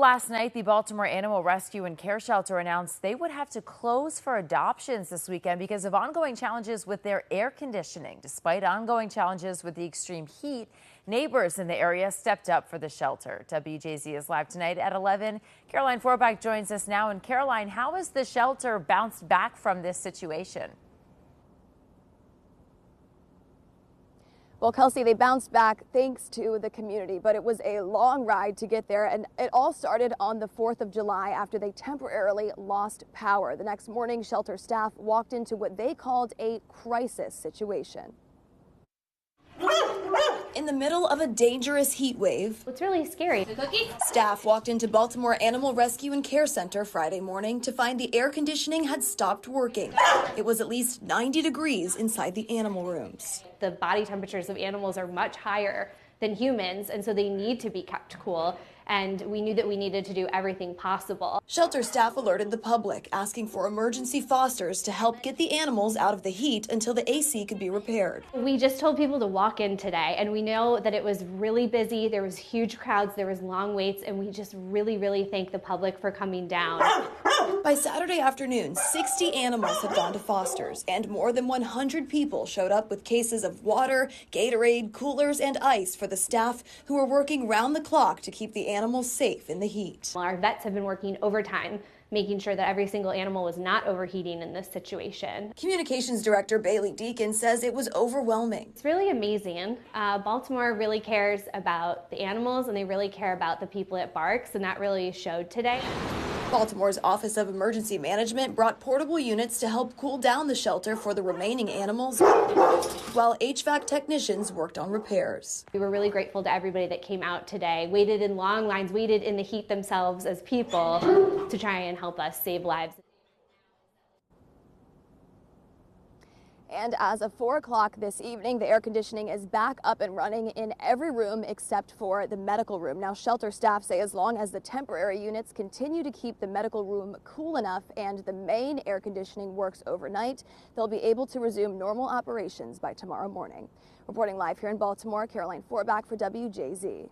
last night, the Baltimore Animal Rescue and Care Shelter announced they would have to close for adoptions this weekend because of ongoing challenges with their air conditioning. Despite ongoing challenges with the extreme heat, neighbors in the area stepped up for the shelter. WJZ is live tonight at 11. Caroline Forbach joins us now. And Caroline, how has the shelter bounced back from this situation? Well, Kelsey, they bounced back thanks to the community, but it was a long ride to get there. And it all started on the 4th of July after they temporarily lost power. The next morning, shelter staff walked into what they called a crisis situation. In the middle of a dangerous heat wave, it's really scary. The cookie? Staff walked into Baltimore Animal Rescue and Care Center Friday morning to find the air conditioning had stopped working. It was at least 90 degrees inside the animal rooms. The body temperatures of animals are much higher than humans, and so they need to be kept cool. And we knew that we needed to do everything possible. Shelter staff alerted the public, asking for emergency fosters to help get the animals out of the heat until the AC could be repaired. We just told people to walk in today, and we know that it was really busy. There was huge crowds, there was long waits, and we just really thank the public for coming down. By Saturday afternoon, 60 animals had gone to fosters, and more than 100 people showed up with cases of water, Gatorade, coolers, and ice for the staff who were working round the clock to keep the animals safe in the heat. Our vets have been working overtime, making sure that every single animal was not overheating in this situation. Communications Director Bailey Deacon says it was overwhelming. It's really amazing. Baltimore really cares about the animals, and they really care about the people at BARCS, and that really showed today. Baltimore's Office of Emergency Management brought portable units to help cool down the shelter for the remaining animals, while HVAC technicians worked on repairs. We were really grateful to everybody that came out today, waited in long lines, waited in the heat themselves as people to try and help us save lives. And as of 4 o'clock this evening, the air conditioning is back up and running in every room except for the medical room. Now, shelter staff say as long as the temporary units continue to keep the medical room cool enough and the main air conditioning works overnight, they'll be able to resume normal operations by tomorrow morning. Reporting live here in Baltimore, Caroline Forbach for WJZ.